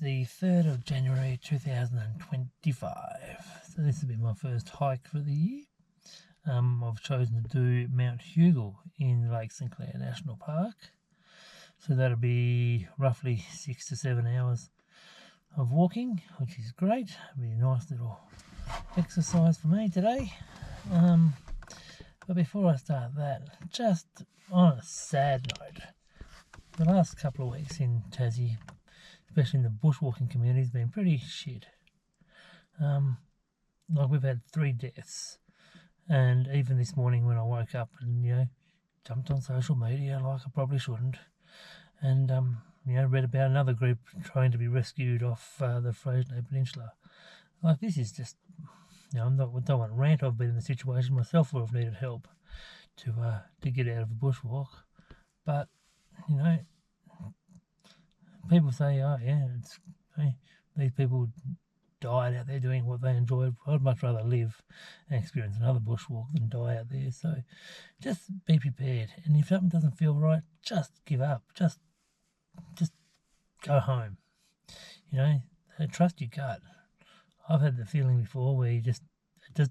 the 3rd of January 2025. So this will be my first hike for the year. I've chosen to do Mount Hugel in Lake St Clair National Park. So that'll be roughly 6 to 7 hours of walking, which is great. It'll be a nice little exercise for me today. But before I start that, just on a sad note, the last couple of weeks in Tassie, especially in the bushwalking community, has been pretty shit. Like we've had 3 deaths, and even this morning when I woke up and jumped on social media like I probably shouldn't, and read about another group trying to be rescued off the Freycinet Peninsula. Like, this is just, I don't want to rant. I've been in the situation myself where I've needed help to get out of a bushwalk, but people say, oh yeah, these people died out there doing what they enjoyed. I'd much rather live and experience another bushwalk than die out there. So just be prepared, and if something doesn't feel right, just give up. Just go home. Trust your gut. I've had the feeling before where it just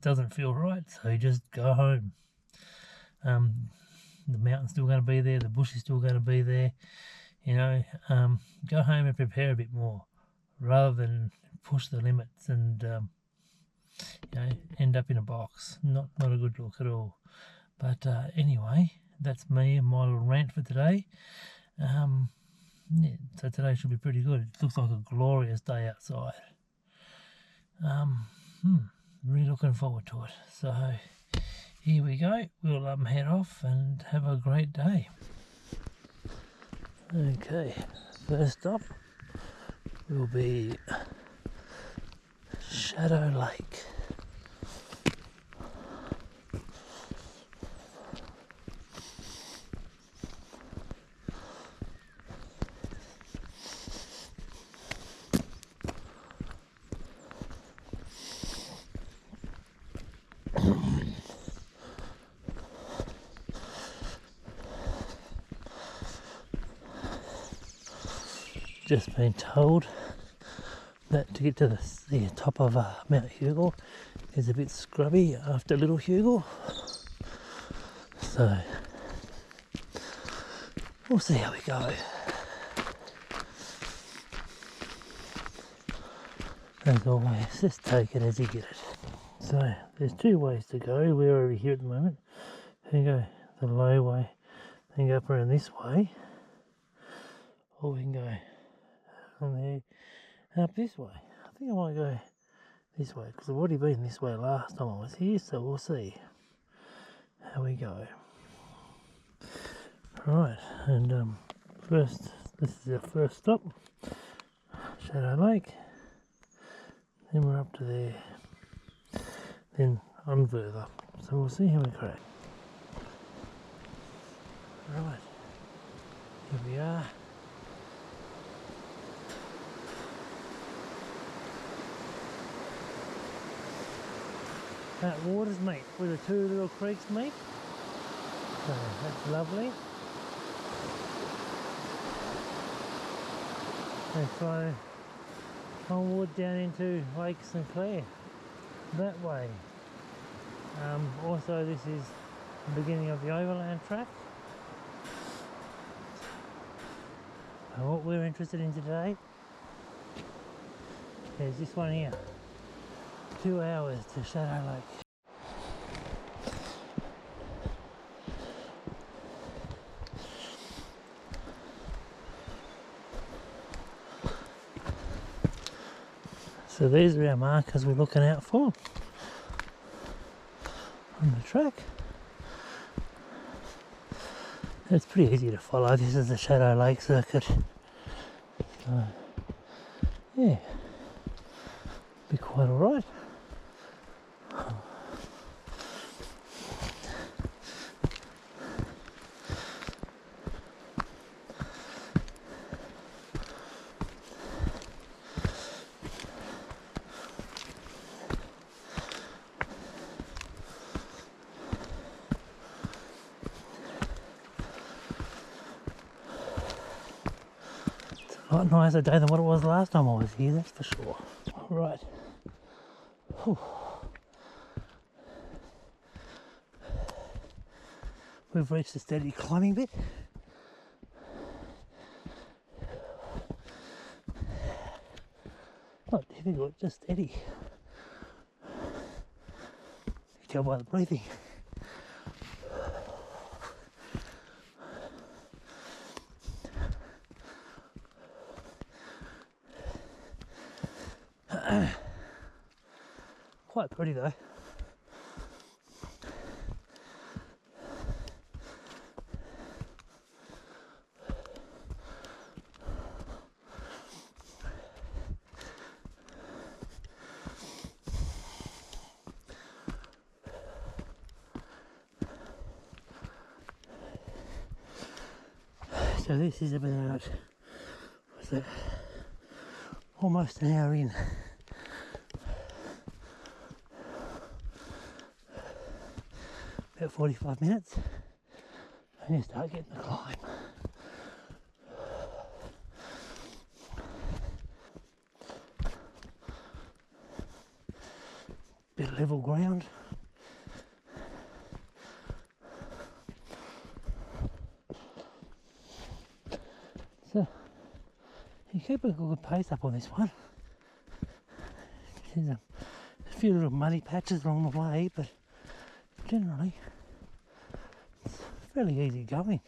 doesn't feel right, so you just go home. The mountain's still going to be there, the bush is still going to be there. Go home and prepare a bit more, rather than push the limits and end up in a box. Not a good look at all. But anyway, that's me and my little rant for today. So today should be pretty good. It looks like a glorious day outside. Really looking forward to it. So here we go. We'll head off and have a great day. Okay, first stop will be Shadow Lake. Just been told that to get to the top of Mount Hugel is a bit scrubby after Little Hugel, so we'll see how we go. As always, just take it as you get it. So there's 2 ways to go. We're over here at the moment. You can go the low way, then go up around this way, or we can go from there up this way. I think I might go this way because I've already been this way last time I was here, so we'll see how we go. Right, and first, this is our first stop, Shadow Lake. Then we're up to there, then on further, so we'll see how we crack. Right, here we are. That waters meet where the 2 little creeks meet, so that's lovely. And so onward down into Lake St Clair that way. Also, this is the beginning of the overland track. And what we're interested in today is this one here. 2 hours to Shadow Lake. So these are our markers we're looking out for on the track. It's pretty easy to follow. This is the Shadow Lake circuit. So, yeah, be quite alright. A lot nicer day than what it was last time I was here, that's for sure. Right. Whew. We've reached the steady climbing bit. Not difficult, just steady. You tell by the breathing. Quite pretty though. So this is about, what's that, almost an hour in. About 45 minutes, and you start getting the climb. Bit of level ground. So you keep a good pace up on this one. There's a few little muddy patches along the way, but generally it's fairly easy going.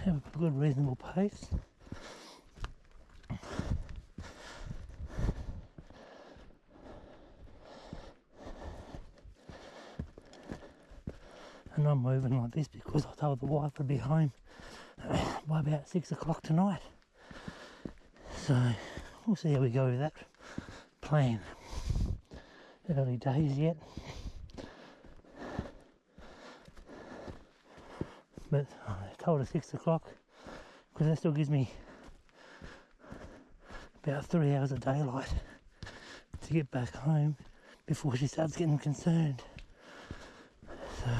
Have a good reasonable pace. And I'm moving like this because I told the wife I'd be home by about 6 o'clock tonight. So we'll see how we go with that plan. Early days yet. But I told her 6 o'clock because that still gives me about 3 hours of daylight to get back home before she starts getting concerned. So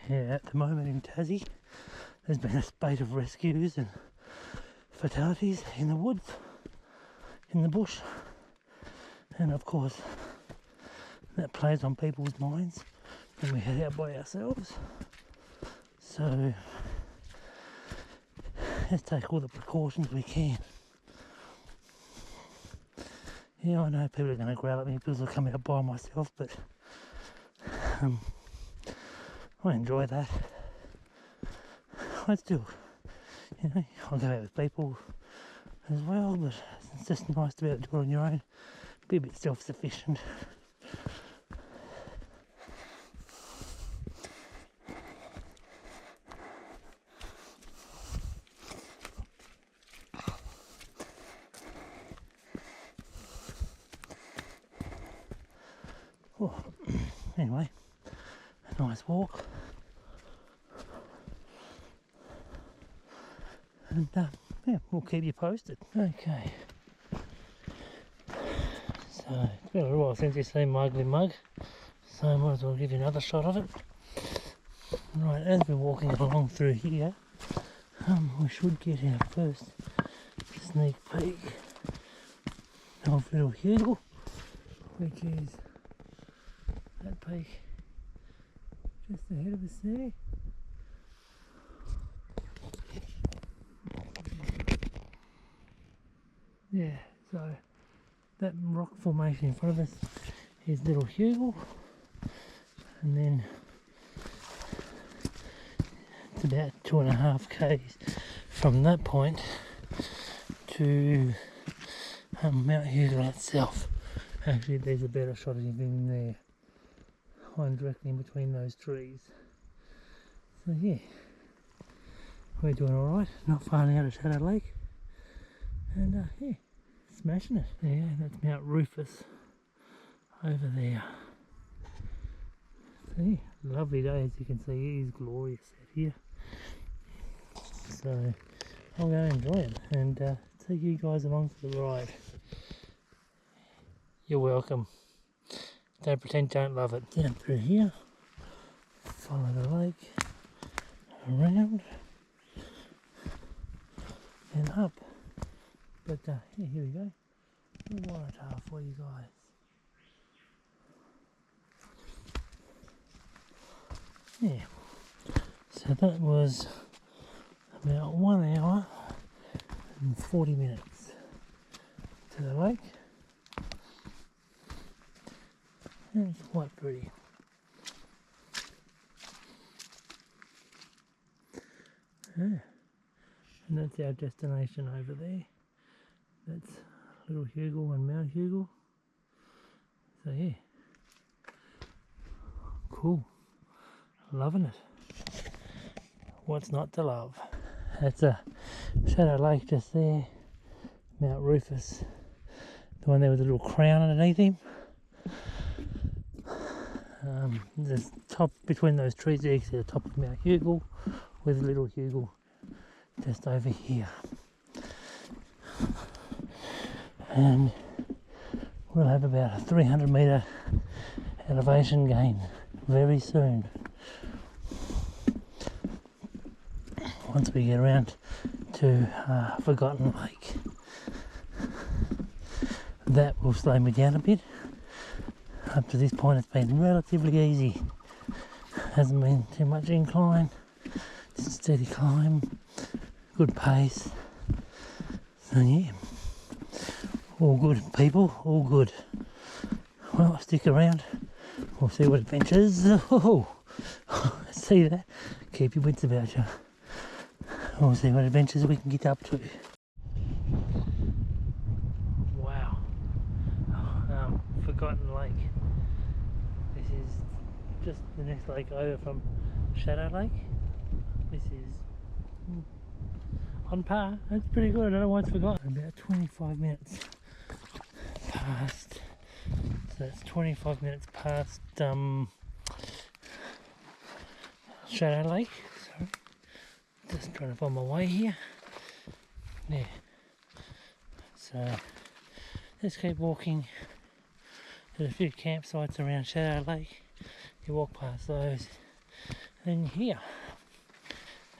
yeah, at the moment in Tassie, there's been a spate of rescues and fatalities in the woods, in the bush, and of course that plays on people's minds when we head out by ourselves. So let's take all the precautions we can. Yeah, I know people are going to growl at me because I come out by myself, but I enjoy that. I still, I'll go out with people as well, but it's just nice to be able to do it on your own, be a bit self-sufficient. Oh, anyway, a nice walk. And yeah, we'll keep you posted. Okay. So, it's been a while since you've seen my ugly mug, so I might as well give you another shot of it. Right, as we're walking along through here, we should get our first sneak peek of Mount Hugel, which is that peak just ahead of us there. Yeah, so that rock formation in front of us is Little Hugel, and then it's about 2.5 k's from that point to Mount Hugel itself. Actually, there's a better shot of him there. I'm directly in between those trees. So yeah, we're doing alright, not far out of Shadow Lake, and yeah, smashing it. Yeah, that's Mount Rufus over there. So yeah, lovely day, as you can see. It is glorious out here. So I'll go enjoy it and take you guys along for the ride. You're welcome. Don't pretend you don't love it. Down through here, follow the lake, around, and up. But yeah, here we go. A water for you guys. Yeah, so that was about 1 hour and 40 minutes to the lake, and it's quite pretty. Yeah. And that's our destination over there. That's Little Hugel and Mount Hugel. So yeah, cool. Loving it. What's not to love? That's a Shadow Lake just there. Mount Rufus, the one there with a little crown underneath him. The top between those trees there, you can see the top of Mount Hugel with Little Hugel just over here. And we'll have about a 300 metre elevation gain very soon. Once we get around to Forgotten Lake. That will slow me down a bit. Up to this point it's been relatively easy. Hasn't been too much incline, just a steady climb, good pace. So yeah, all good people, all good. Well, stick around, we'll see what adventures. Oh, see that? Keep your wits about you. We'll see what adventures we can get up to. Wow. Forgotten Lake. This is just the next lake over from Shadow Lake. This is on par. That's pretty good. I don't know why it's forgotten. About 25 minutes past. So that's 25 minutes past Shadow Lake. Sorry. Just trying to find my way here. Yeah. So let's keep walking. There's a few campsites around Shadow Lake. You walk past those. Then here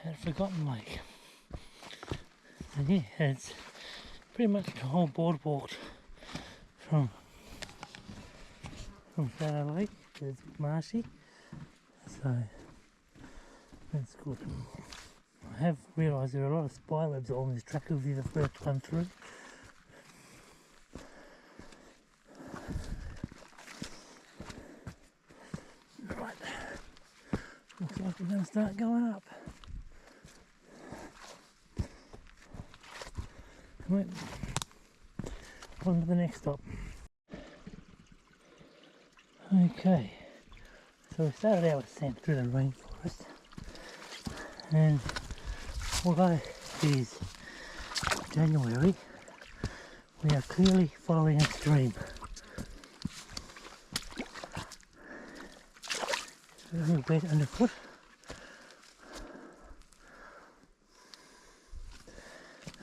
at Forgotten Lake. And yeah, it's pretty much the whole boardwalk from Shadow Lake. It's marshy. So that's good. I have realised there are a lot of spiderwebs along this track if you've the first one through. Right, looks like we're going to start going up. Right, on to the next stop. Okay, so we started our ascent through the rainforest, and although it is January, we are clearly following a stream. A little wet underfoot.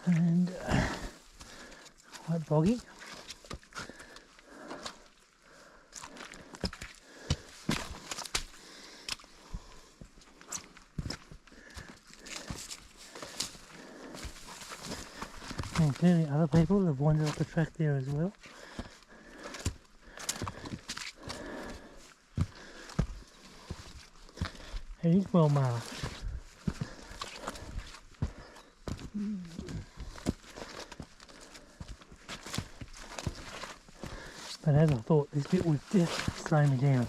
And quite boggy. And clearly other people have wandered up the track there as well. It is well marked. But as I thought, this bit would definitely slow me down.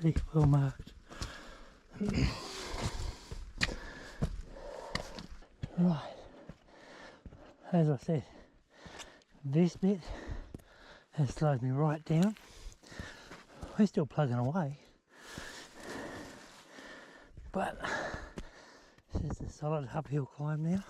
See, well marked. Right, as I said, this bit has slowed me right down. We're still plugging away, but this is a solid uphill climb now.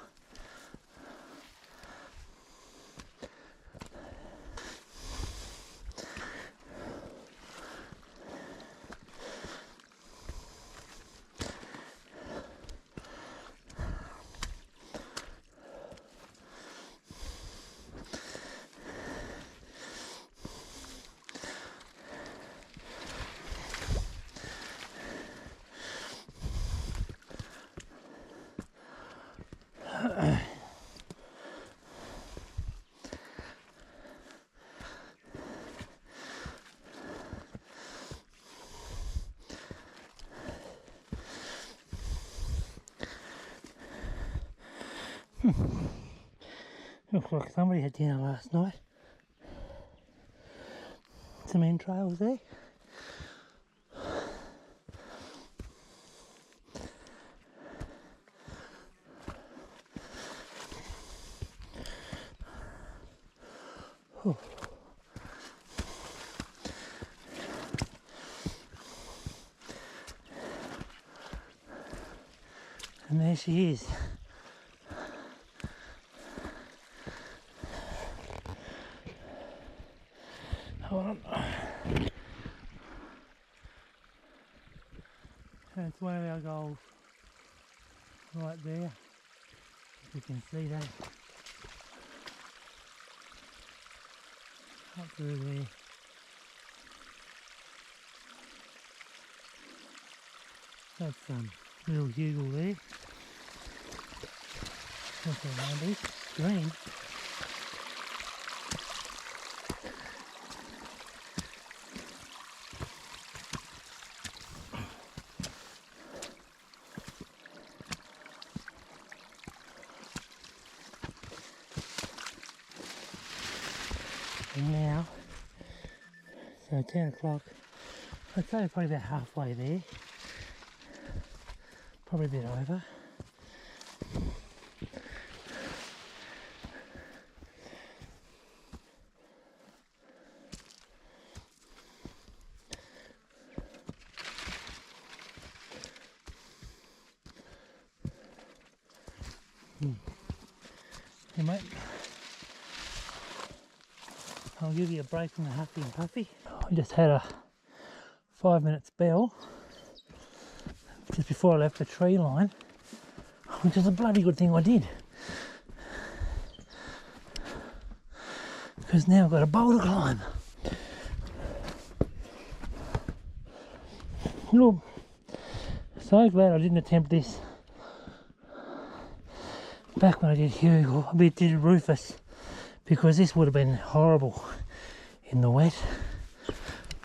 Looks like somebody had dinner last night. Some entrails there. Oh. And there she is. Hold on. That's one of our goals right there. If you can see that. Up through there. That's little Hugel there. What's that one? Green. And now, so 10 o'clock, I'd say probably about halfway there, probably a bit over. Hey mate, I'll give you a break from the huffy and puffy. I just had a 5-minute spell just before I left the tree line, which is a bloody good thing I did, because now I've got a boulder climb. Look, so glad I didn't attempt this back when I did Hugel, I did Rufus, because this would have been horrible in the wet,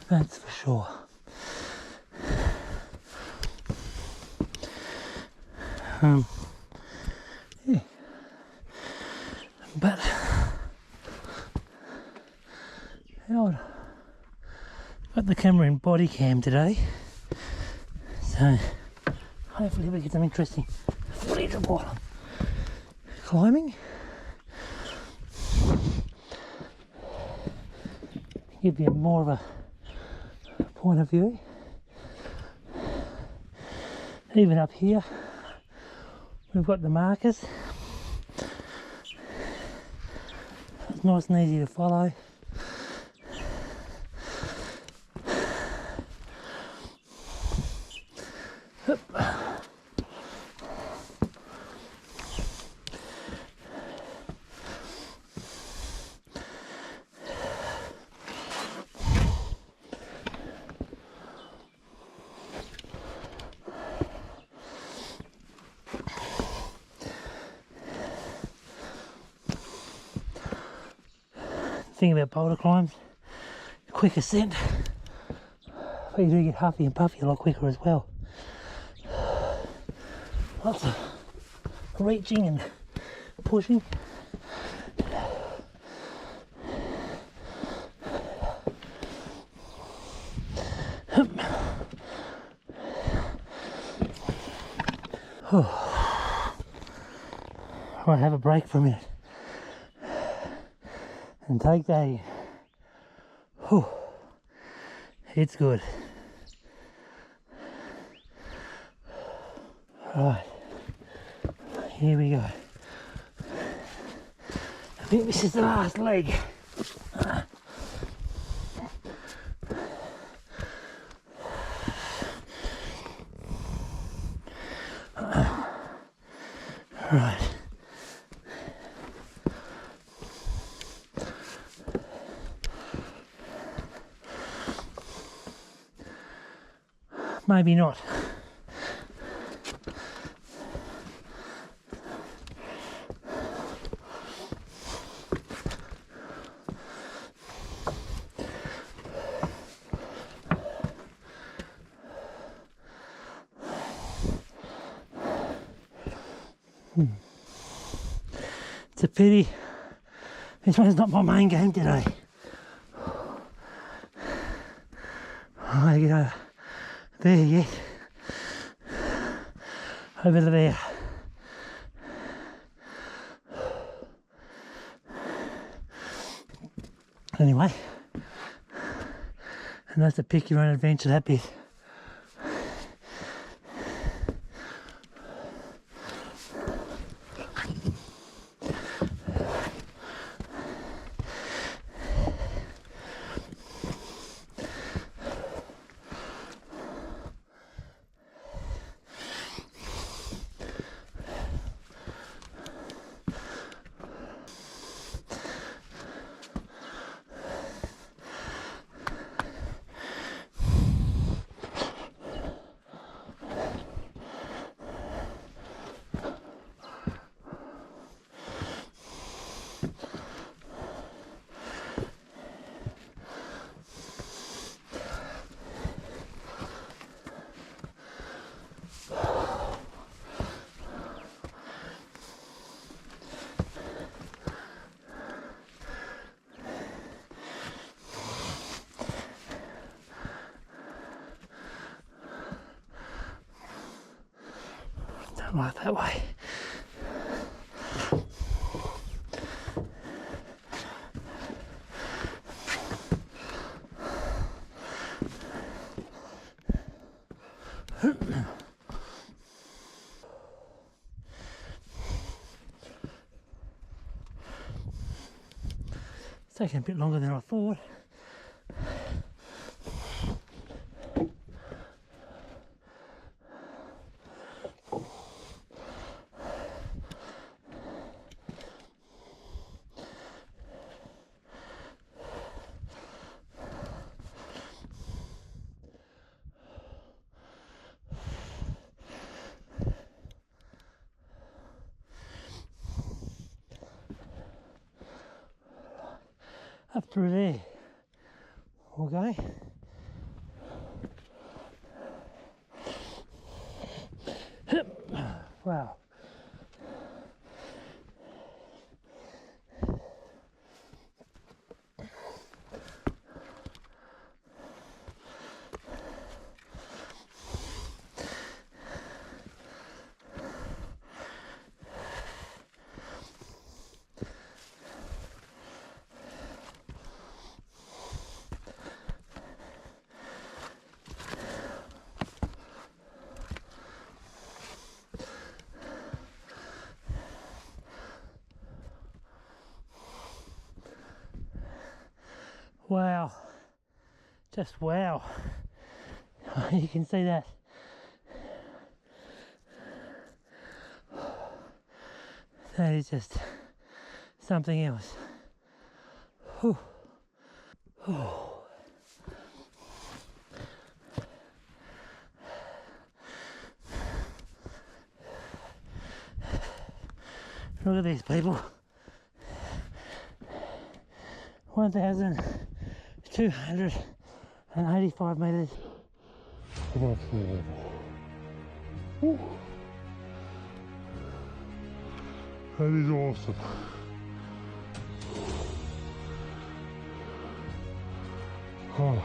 that's for sure. Yeah. But I've got the camera in body cam today, so hopefully we get some interesting footage of what I'm climbing. Give you more of a point of view. Even up here we've got the markers. It's nice and easy to follow. Thing about boulder climbs, quick ascent, but you do get huffy and puffy a lot quicker as well. Lots of reaching and pushing. I'll have a break for a minute and take that in. It's good. Right, here we go. I think this is the last leg. Right. Maybe not. It's a pity this one's not my main game today. I get over there yet. Over there. Anyway, and that's to pick your own adventure, that bit. Don't like that way. It's taking a bit longer than I thought. Up through there, okay. Wow. Wow, just wow. You can see that. That is just something else. Whew. Whew. Look at these people. 1,285 metres. That is awesome. Oh,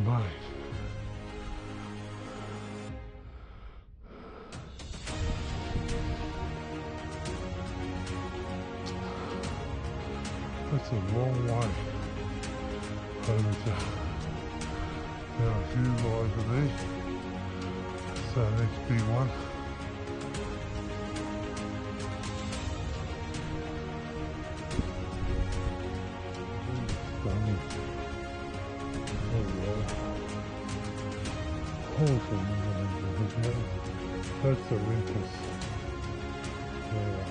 mate. That's a long way over to Mount Hugel over there. So next big one. Stunning. Oh wow. That's Olympus. Yeah,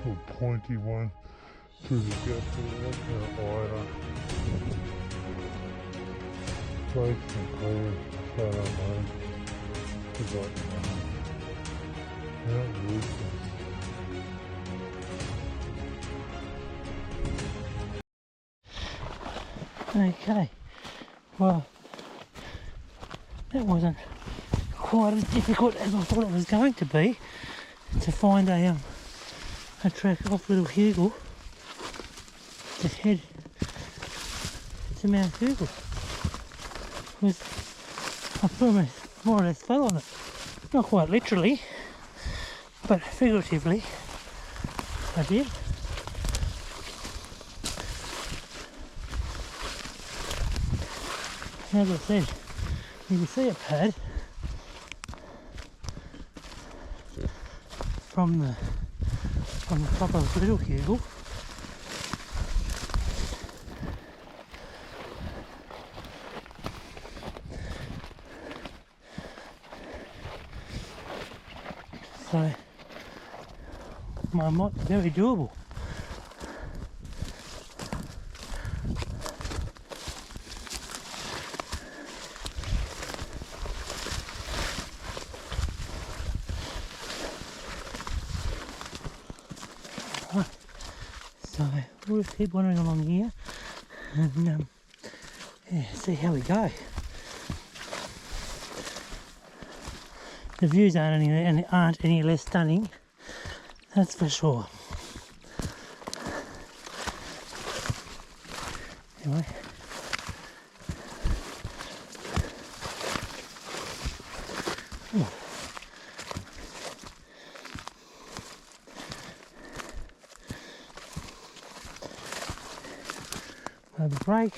little pointy one through the gap there. That's Mount Ida. Lakes and clear, flat on forgotten Mount Hugel. Okay, well, that wasn't quite as difficult as I thought it was going to be to find a track off Little Hugel to head to Mount Hugel. I more or less fell on it. Not quite literally, but figuratively I did. As I said, you can see a pad from the top of Little Hugel. So, very doable. So we'll just keep wandering along here and yeah, see how we go. The views aren't any less stunning, that's for sure. Anyway. Have a break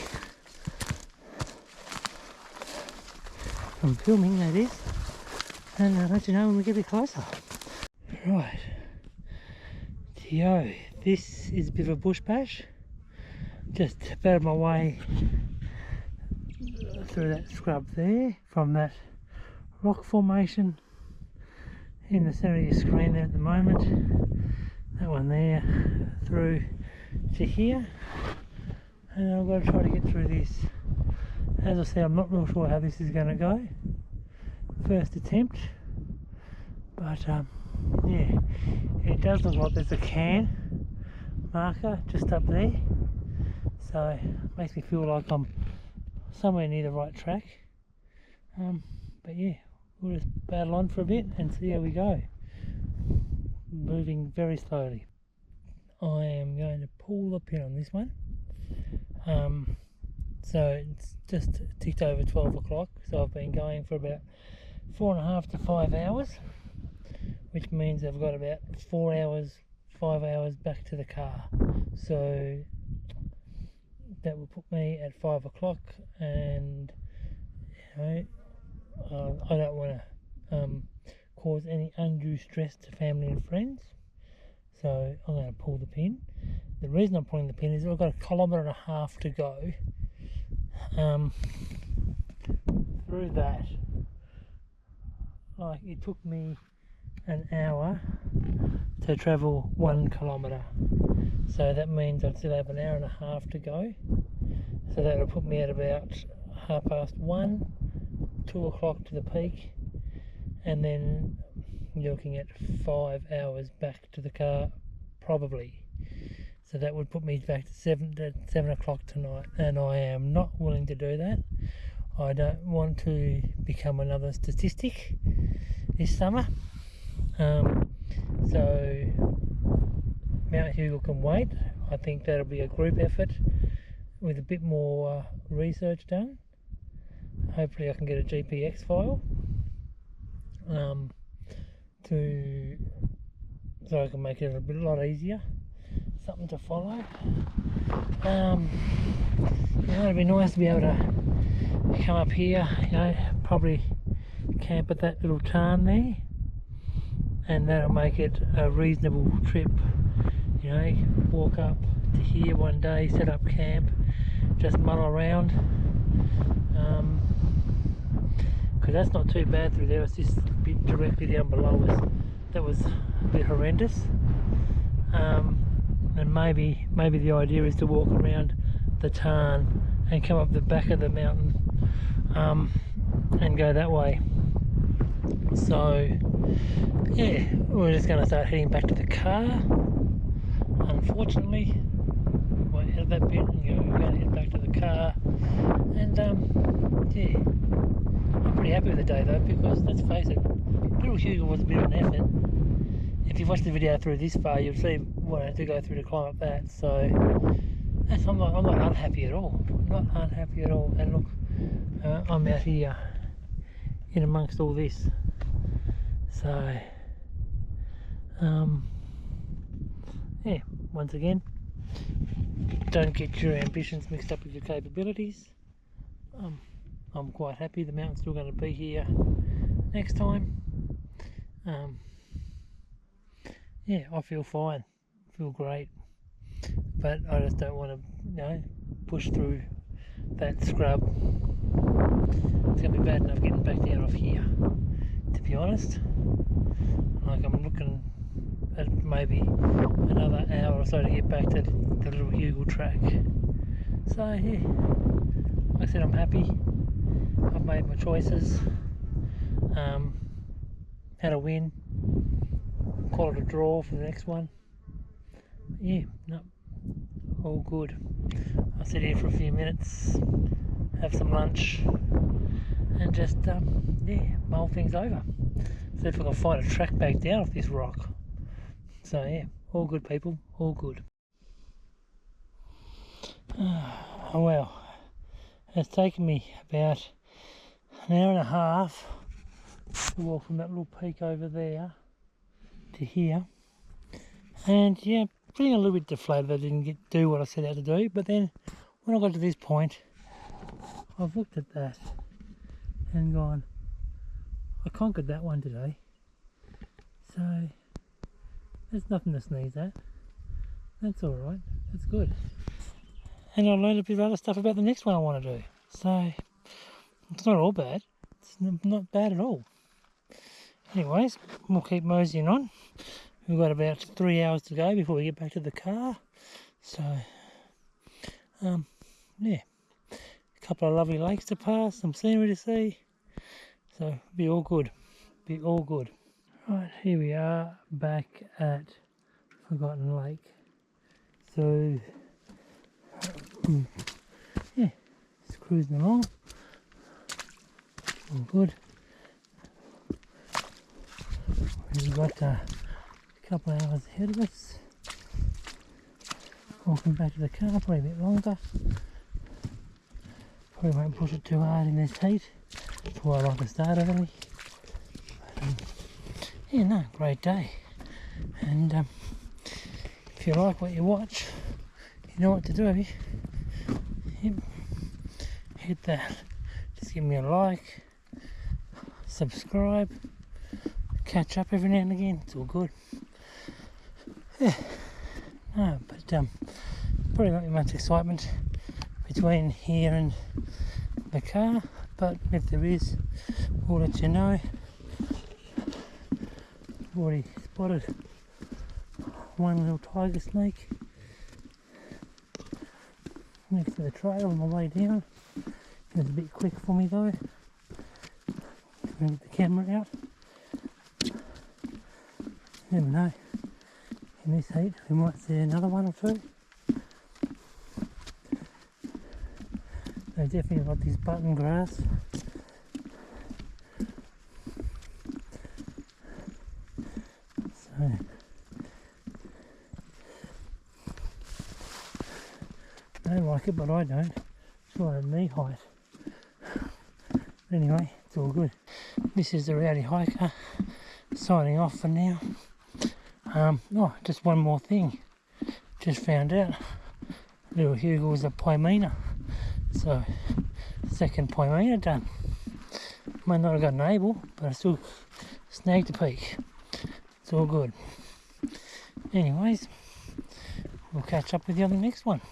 from filming, that is, and I'll let you know when we get a bit closer. Right, Tio, this is a bit of a bush bash, just about my way through that scrub there, from that rock formation in the centre of your screen there at the moment, that one there, through to here. And I've got to try to get through this. As I said, I'm not real sure how this is going to go. First attempt. But yeah, it does look like there's a can marker just up there. So it makes me feel like I'm somewhere near the right track. But yeah, we'll just battle on for a bit and see how we go. Moving very slowly. I am going to pull the pin on this one. So it's just ticked over 12 o'clock, so I've been going for about 4.5 to 5 hours, which means I've got about 4 hours, 5 hours back to the car. So that will put me at 5 o'clock, and you know, I don't want to cause any undue stress to family and friends, so I'm going to pull the pin. The reason I'm pulling the pin is I've got 1.5 kilometres to go through that. Like, it took me an hour to travel 1 kilometre, so that means I'd still have 1.5 hours to go. So that will put me at about 1:30, 2 o'clock to the peak, and then you're looking at 5 hours back to the car probably. So that would put me back to 7 o'clock tonight, and I am not willing to do that. I don't want to become another statistic this summer. So Mount Hugel can wait. I think that'll be a group effort with a bit more research done. Hopefully I can get a GPX file so I can make it a lot easier. something to follow. It'd be nice to be able to come up here, probably camp at that little tarn there, and that'll make it a reasonable trip. Walk up to here one day, set up camp, just muddle around, because that's not too bad through there. It's this bit directly down below us that was a bit horrendous, and maybe the idea is to walk around the tarn and come up the back of the mountain, and go that way. So yeah, we're just going to start heading back to the car. Unfortunately, we're out of that bit and we're going to head back to the car. And yeah, I'm pretty happy with the day though, because let's face it, Little Hugel was a bit of an effort. If you've watched the video through this far, you'll see what I had to go through to climb up that. So I'm not unhappy at all. Not unhappy at all. And look, I'm out here in amongst all this. So yeah, once again, don't get your ambitions mixed up with your capabilities. I'm quite happy the mountain's still going to be here next time. Yeah, I feel fine, feel great, but I just don't want to, push through that scrub. It's going to be bad enough getting back down off here, to be honest. Like, I'm looking at maybe another hour or so to get back to the Little Hugel track. So yeah, like I said, I'm happy. I've made my choices. Had a win. Call it a draw for the next one. Yeah, no, all good. I'll sit here for a few minutes, have some lunch, and just yeah, mull things over. See if I can find a track back down off this rock. So yeah, all good people, all good. Oh well, it's taken me about an hour and a half to walk from that little peak over there to here, and yeah, feeling a little bit deflated I didn't do what I set out to do. But then when I got to this point, I've looked at that and gone, I conquered that one today, so there's nothing to sneeze at. That's alright, that's good. And I learned a bit of other stuff about the next one I want to do, so it's not all bad. It's not bad at all. Anyways, we'll keep moseying on. We've got about 3 hours to go before we get back to the car. So, yeah, a couple of lovely lakes to pass, some scenery to see. So, be all good. Be all good. Right, here we are back at Forgotten Lake. So, yeah, just cruising along. All good. We've got a couple of hours ahead of us. Walking back to the car, probably a bit longer. Probably won't push it too hard in this heat. That's why I like to start early. But, yeah, no, great day. And if you like what you watch, you know what to do, have you? Yep. Hit that. Just give me a like, subscribe, catch up every now and again. It's all good. Yeah. No, but probably not much excitement between here and the car, but if there is, we'll let you know. I've already spotted one little tiger snake next to the trail on my way down. It was a bit quick for me though. I'm going to get the camera out. Never know. In this heat we might see another one or two. They definitely like this button grass. So they like it, but I don't. It's right at knee height. But anyway, it's all good. This is the Rowdy Hiker signing off for now. Oh, just one more thing. just found out little Hugel was a Pymena, so second Pymena done. Might not have got an able, but I still snagged a peak. It's all good. Anyways, we'll catch up with you on the next one.